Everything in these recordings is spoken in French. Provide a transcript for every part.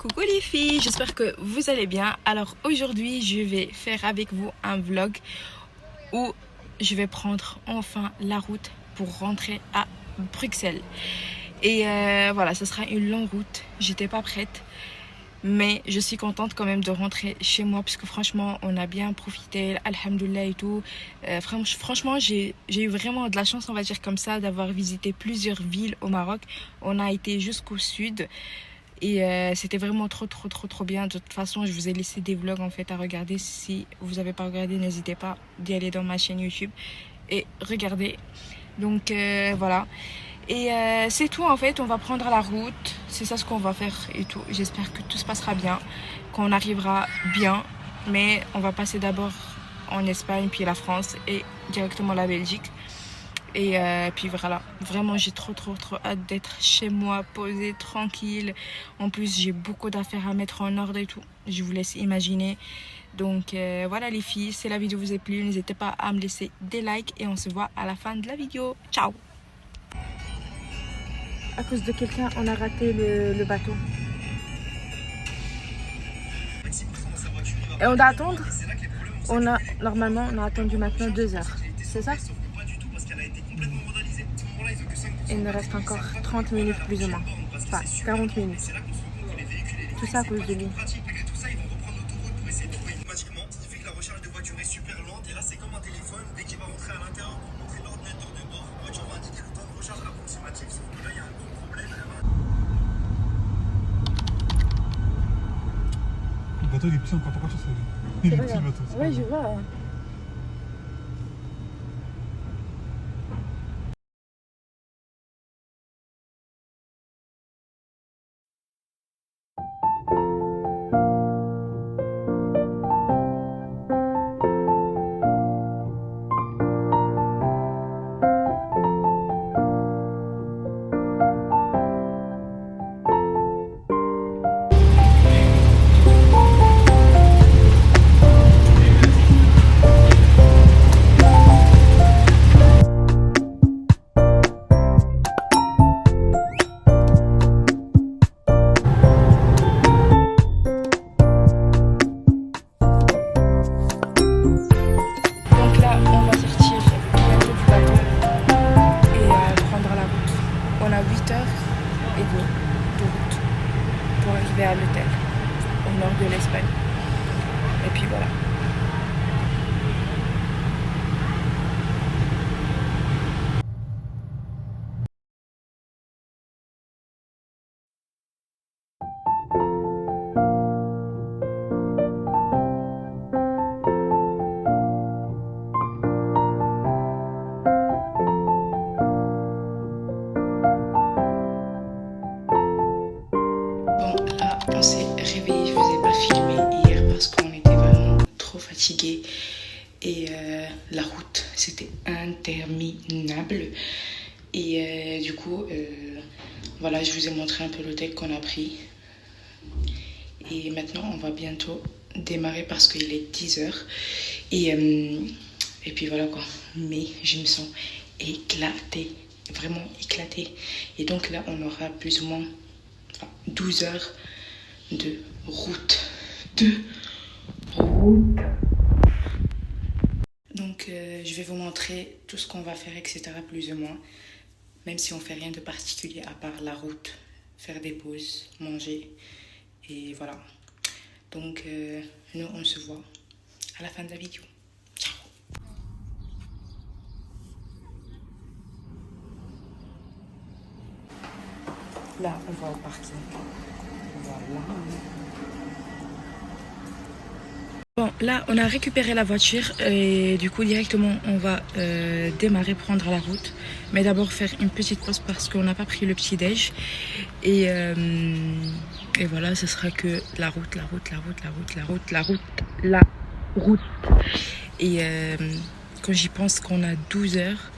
Coucou les filles, j'espère que vous allez bien. Alors aujourd'hui je vais faire avec vous un vlog où je vais prendre enfin la route pour rentrer à Bruxelles. Et voilà, ce sera une longue route, j'étais pas prête. Mais je suis contente quand même de rentrer chez moi parce que franchement on a bien profité, alhamdoulilah et tout. Franchement j'ai eu vraiment de la chance, on va dire comme ça, d'avoir visité plusieurs villes au Maroc. On a été jusqu'au sud. Et c'était vraiment trop bien. De toute façon, je vous ai laissé des vlogs en fait à regarder. Si vous n'avez pas regardé, n'hésitez pas d'y aller dans ma chaîne YouTube et regarder. Donc voilà. Et c'est tout en fait. On va prendre la route. C'est ça ce qu'on va faire et tout. J'espère que tout se passera bien, qu'on arrivera bien. Mais on va passer d'abord en Espagne, puis la France et directement la Belgique. Et puis voilà, vraiment j'ai trop hâte d'être chez moi, posée, tranquille. En plus j'ai beaucoup d'affaires à mettre en ordre et tout. Je vous laisse imaginer. Donc voilà les filles, si la vidéo vous a plu, n'hésitez pas à me laisser des likes et on se voit à la fin de la vidéo. Ciao. À cause de quelqu'un, on a raté le bateau. Et on doit attendre. Normalement on a attendu maintenant 2 heures. C'est ça? Il nous reste encore 30 minutes plus ou moins. Enfin, 40 minutes. Tout ça à cause de lui. Le bateau il est petit encore, par contre ça. Il est petit le bateau. Ouais, je vois. Donc là, on va sortir bientôt du bateau et prendre la route. On a 8h30 de route pour arriver à l'hôtel au nord de l'Espagne. Et puis voilà. Bon, là, on s'est réveillé. Je vous ai pas filmé hier parce qu'on était vraiment trop fatigués. Et la route, c'était interminable. Et du coup, voilà, je vous ai montré un peu l'hôtel qu'on a pris. Et maintenant, on va bientôt démarrer parce qu'il est 10h. Et puis voilà quoi. Mais je me sens éclatée, vraiment éclatée. Et donc là, on aura plus ou moins 12 heures de route. Donc je vais vous montrer tout ce qu'on va faire, etc. plus ou moins. Même si on fait rien de particulier à part la route, faire des pauses, manger. Et voilà. Donc nous on se voit à la fin de la vidéo. Ciao. Là on va au parking. Voilà. Bon, là, on a récupéré la voiture et du coup, directement, on va démarrer, prendre la route. Mais d'abord, faire une petite pause parce qu'on n'a pas pris le petit-déj. Et voilà, ce sera que la route. Et quand j'y pense qu'on a 12 heures,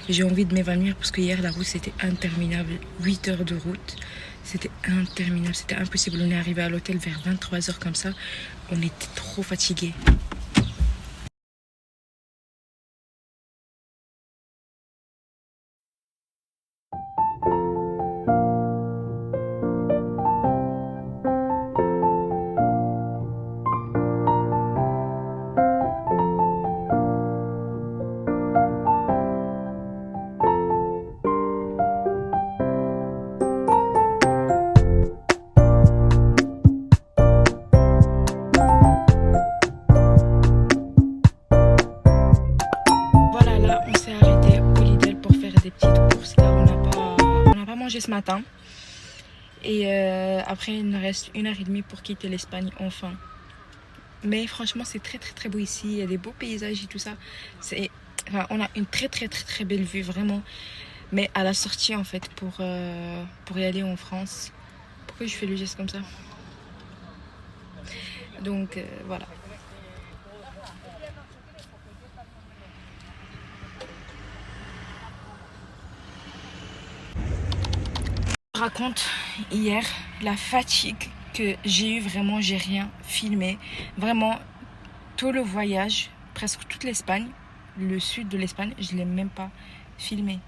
j'ai envie de m'évanouir parce que hier, la route, c'était interminable. 8 heures de route. C'était interminable, c'était impossible. On est arrivé à l'hôtel vers 23h comme ça. On était trop fatigués. manger ce matin. Et après, il nous reste 1h30 pour quitter l'Espagne, enfin. Mais franchement, c'est très très très beau ici. Il y a des beaux paysages et tout ça. Enfin, on a une très très très très belle vue, vraiment. Mais à la sortie, en fait, pour y aller en France. Pourquoi je fais le geste comme ça? Donc, voilà. Je raconte hier la fatigue que j'ai eue, vraiment j'ai rien filmé, vraiment tout le voyage, presque toute l'Espagne, le sud de l'Espagne, je l'ai même pas filmé,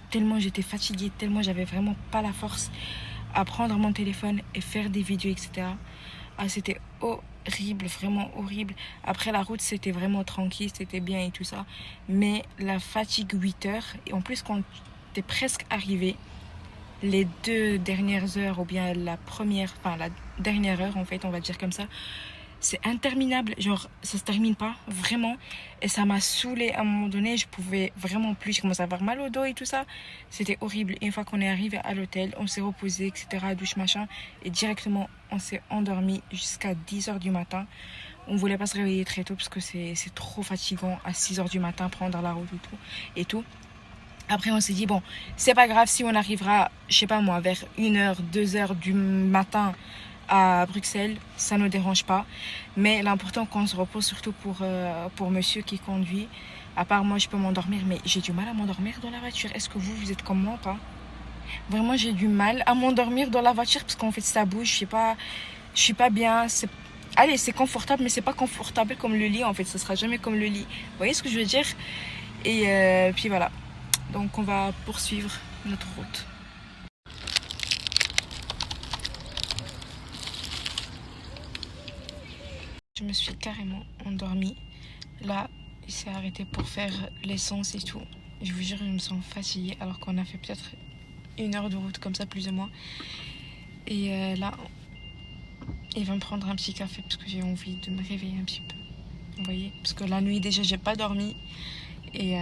tellement j'étais fatiguée, tellement j'avais vraiment pas la force à prendre mon téléphone et faire des vidéos, etc. Ah, c'était horrible, vraiment horrible. Après la route c'était vraiment tranquille, c'était bien et tout ça, mais la fatigue 8 heures, et en plus quand t'es presque arrivé, les 2 dernières heures, ou bien la dernière heure en fait, on va dire comme ça, c'est interminable, genre ça se termine pas, vraiment, et ça m'a saoulée à un moment donné, je pouvais vraiment plus, je commençais à avoir mal au dos et tout ça, c'était horrible. Et une fois qu'on est arrivé à l'hôtel, on s'est reposé, etc., douche, machin, et directement on s'est endormi jusqu'à 10h du matin. On voulait pas se réveiller très tôt parce que c'est trop fatigant à 6h du matin prendre la route et tout. Après, on s'est dit, bon, c'est pas grave si on arrivera, je sais pas moi, vers 1h, 2h du matin à Bruxelles, ça ne nous dérange pas. Mais l'important qu'on se repose, surtout pour monsieur qui conduit. À part moi, je peux m'endormir, mais j'ai du mal à m'endormir dans la voiture. Est-ce que vous êtes comme moi ou pas? Vraiment, j'ai du mal à m'endormir dans la voiture parce qu'en fait, ça bouge, je suis pas bien. Allez, c'est confortable, mais c'est pas confortable comme le lit, en fait. Ça sera jamais comme le lit. Vous voyez ce que je veux dire? Et puis voilà. Donc on va poursuivre notre route. Je me suis carrément endormie. Là, il s'est arrêté pour faire l'essence et tout. Je vous jure, je me sens fatiguée alors qu'on a fait peut-être 1 heure de route comme ça, plus ou moins. Et là, il va me prendre un petit café parce que j'ai envie de me réveiller un petit peu. Vous voyez? Parce que la nuit déjà, j'ai pas dormi. Et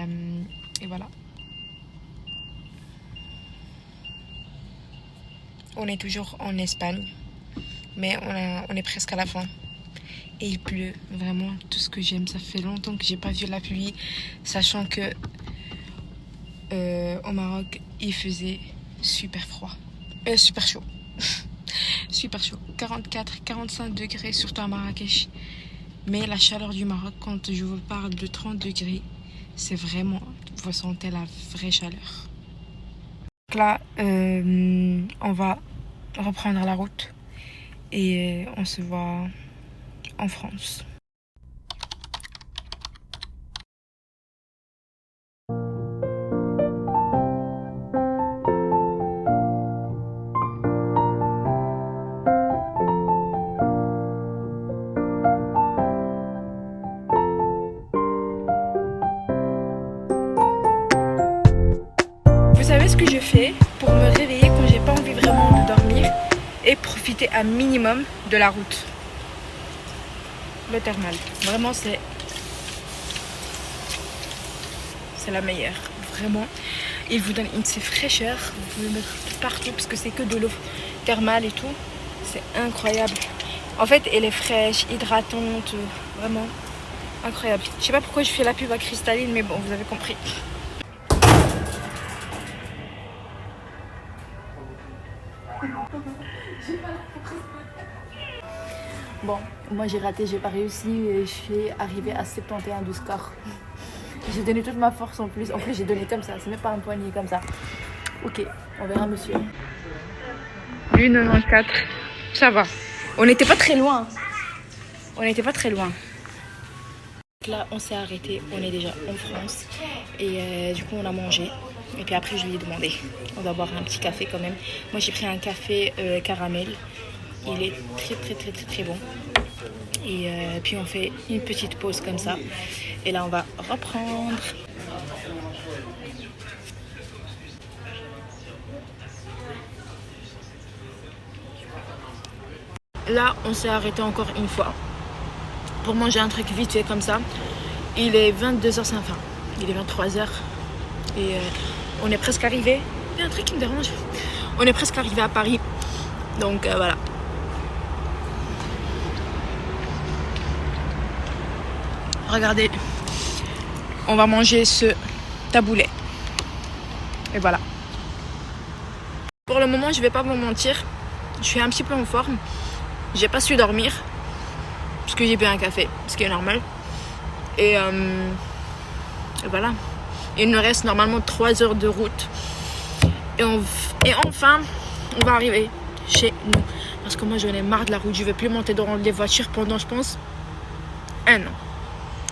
voilà. On est toujours en Espagne, mais on est presque à la fin. Et il pleut, vraiment tout ce que j'aime. Ça fait longtemps que j'ai pas vu la pluie, sachant que au Maroc, il faisait super froid, super chaud, super chaud, 44, 45 degrés, surtout à Marrakech. Mais la chaleur du Maroc, quand je vous parle de 30 degrés, c'est vraiment, vous sentez la vraie chaleur. Donc là, on va reprendre la route et on se voit en France. Vous savez ce que je fais pour me réveiller quand j'ai pas envie vraiment de dormir et profiter un minimum de la route? Le thermal, vraiment c'est la meilleure, vraiment. Il vous donne une petite fraîcheur, vous pouvez le mettre partout parce que c'est que de l'eau thermale et tout, c'est incroyable. En fait, elle est fraîche, hydratante, vraiment incroyable. Je sais pas pourquoi je fais la pub à Cristalline, mais bon, vous avez compris. Bon, moi j'ai raté, j'ai pas réussi et je suis arrivée à 71 de score. J'ai donné toute ma force en plus. En plus, j'ai donné comme ça, c'est même pas un poignet comme ça. Ok, on verra monsieur. 1,94. Ça va. On n'était pas très loin. On n'était pas très loin. Là, on s'est arrêté, on est déjà en France. Et du coup, on a mangé. Et puis après, je lui ai demandé. On va boire un petit café quand même. Moi, j'ai pris un café caramel. Il est très très très très très bon. Et puis on fait une petite pause comme ça. Et là on va reprendre. Là on s'est arrêté encore une fois pour manger un truc vite fait comme ça. Il est 22h05. Il est 23h. Et on est presque arrivé. Il y a un truc qui me dérange. On est presque arrivé à Paris. Donc voilà. Regardez. On va manger ce taboulet. Et voilà. Pour le moment, je vais pas vous mentir. Je suis un petit peu en forme. J'ai pas su dormir. Parce que j'ai bu un café. Ce qui est normal. Et voilà. Il nous reste normalement 3 heures de route. Et enfin, on va arriver chez nous. Parce que moi, j'en ai marre de la route. Je vais plus monter dans les voitures pendant, je pense, 1 an.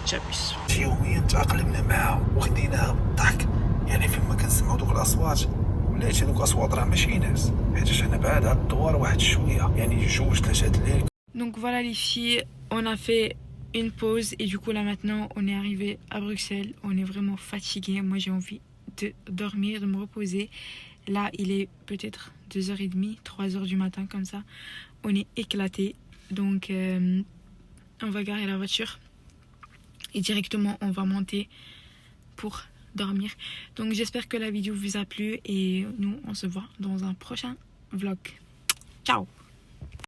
J'abuse. يوميا تأقلمنا معها وخديناها بالضحك يعني فين ما كنسمعوا دوك الاصوات ولات دوك الاصوات راه ماشي ناس حيت حنا بعاد هاد الدوار واحد شويه يعني 2-3 الليل. Donc voilà les filles, on a fait une pause et du coup là maintenant on est arrivé à Bruxelles. On est vraiment fatigué. Moi j'ai envie de dormir, de me reposer. Là il est peut-être 2h30, 3h du matin comme ça. On est éclaté. Donc on va garer la voiture. Et directement on va monter pour dormir. Donc j'espère que la vidéo vous a plu et nous on se voit dans un prochain vlog. Ciao.